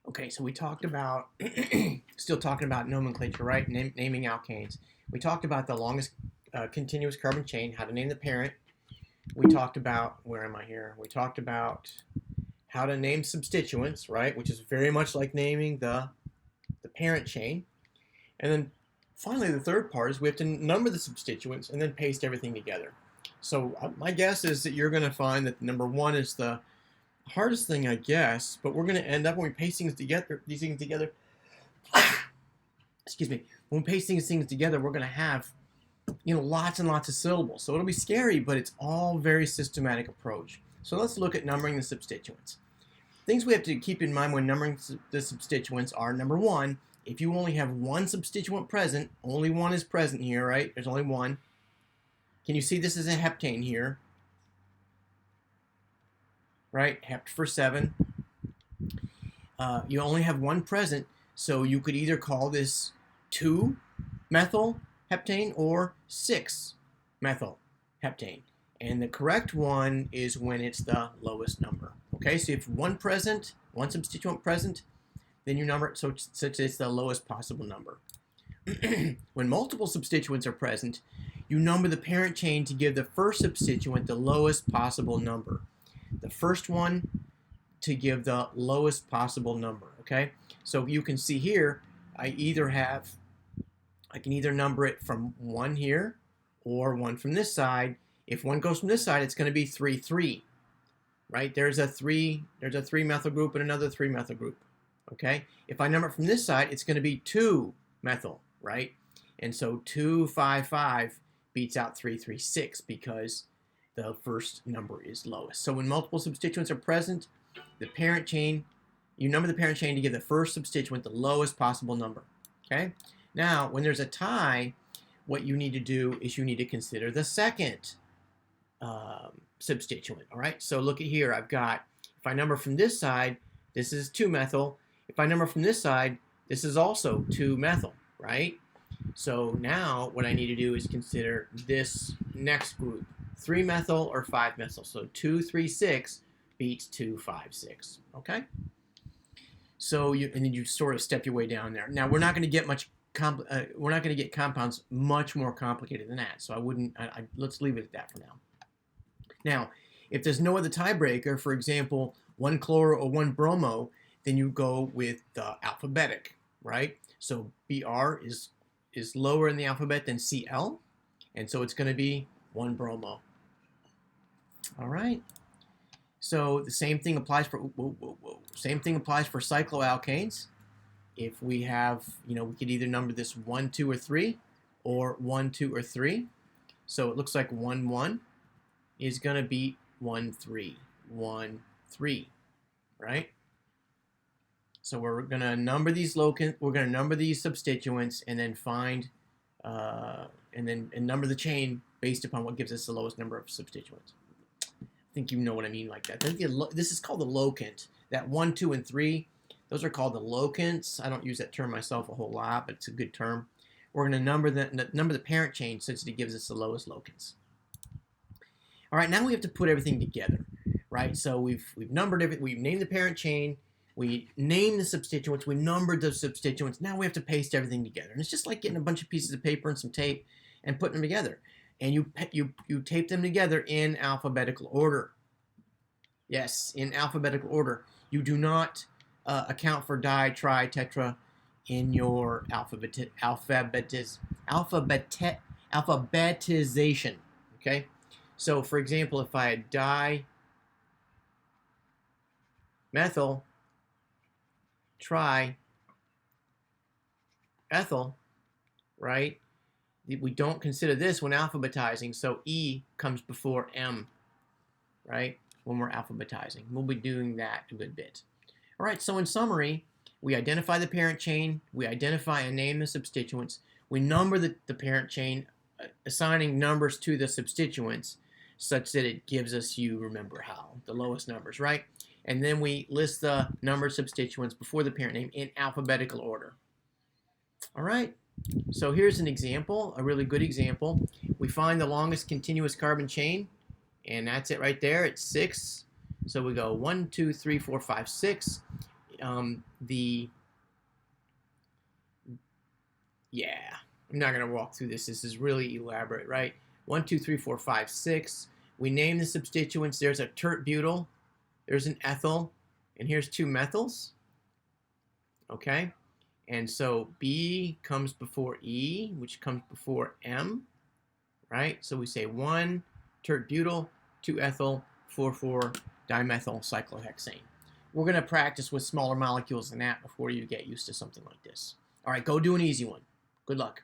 Okay, so we talked about, still talking about nomenclature, right? Naming alkanes. We talked about the longest continuous carbon chain, how to name the parent. We talked about, where am I here? We talked about how to name substituents, right? Which is very much like naming the parent chain. And then finally, the third part is we have to number the substituents and then paste everything together. So my guess is that you're going to find that number one is the hardest thing, I guess, but we're going to end up when we paste things together, excuse me, when we paste these things together, we're going to have, lots and lots of syllables. So it'll be scary, but it's all very systematic approach. So let's look at numbering the substituents. Things we have to keep in mind when numbering the substituents are, number one, if you only have one substituent present, only one is present here, right? There's only one. Can you see this is a heptane here? Right? Hept for 7. You only have one present, so you could either call this 2-methyl heptane or 6-methyl heptane. And the correct one is when it's the lowest number. Okay, so if one substituent present, then you number it such it's the lowest possible number. When multiple substituents are present, you number the parent chain to give the first substituent the lowest possible number. The first one to give the lowest possible number, okay? So you can see here, I can either number it from 1 here or 1 from this side. If one goes from this side, it's going to be 3, 3, right? There's a 3-methyl group and another 3-methyl group, okay? If I number it from this side, it's going to be 2-methyl, right? And so 2, 5, 5 beats out 3, 3, 6 because the first number is lowest. So when multiple substituents are present, the parent chain, you number the parent chain to give the first substituent the lowest possible number. Okay? Now, when there's a tie, what you need to do is you need to consider the second substituent. All right? So look at here. I've got, if I number from this side, this is 2-methyl. If I number from this side, this is also 2-methyl, right? So now what I need to do is consider this next group. 3-methyl or 5-methyl. So 2, 3, 6 beats 2, 5, 6. Okay? So and then you sort of step your way down there. Now we're not going to get we're not going to get compounds much more complicated than that. So let's leave it at that for now. Now, if there's no other tiebreaker, for example, 1 chloro or 1 bromo, then you go with the alphabetic, right? So Br is lower in the alphabet than Cl, and so it's going to be 1 bromo. All right. So the same thing applies for same thing applies for cycloalkanes. If we have, we could either number this 1, 2, or 3, or 1, 2, or 3. So it looks like 1, 1 is going to be 1, 3, 1, 3, right? So we're going to number these we're going to number these substituents and then find and number the chain based upon what gives us the lowest number of substituents. I think you know what I mean like that. This is called the locant. That 1, 2, and 3, those are called the locants. I don't use that term myself a whole lot, but it's a good term. We're going to number the parent chain since it gives us the lowest locants. All right, now we have to put everything together, right? So we've numbered everything. We've named the parent chain. We named the substituents. We numbered the substituents. Now we have to paste everything together. And it's just like getting a bunch of pieces of paper and some tape and putting them together. And you tape them together in alphabetical order. Yes, in alphabetical order. You do not account for di, tri, tetra in your alphabetization. Okay? So, for example, if I had di-methyl, tri-ethyl, right? We don't consider this when alphabetizing, so E comes before M, right, when we're alphabetizing. We'll be doing that a good bit. All right, so in summary, we identify the parent chain, we identify and name the substituents, we number the parent chain, assigning numbers to the substituents such that it gives us, you remember how, the lowest numbers, right? And then we list the numbered substituents before the parent name in alphabetical order. All right. So here's an example, a really good example. We find the longest continuous carbon chain, and that's it right there. It's 6. So we go 1, 2, 3, 4, 5, 6. yeah, I'm not going to walk through this. This is really elaborate, right? 1, 2, 3, 4, 5, 6. We name the substituents. There's a tert-butyl. There's an ethyl. And here's 2 methyls. Okay? And so B comes before E, which comes before M, right? So we say 1 tert-butyl, 2 ethyl, 4,4-dimethyl cyclohexane. We're going to practice with smaller molecules than that before you get used to something like this. All right, go do an easy one. Good luck.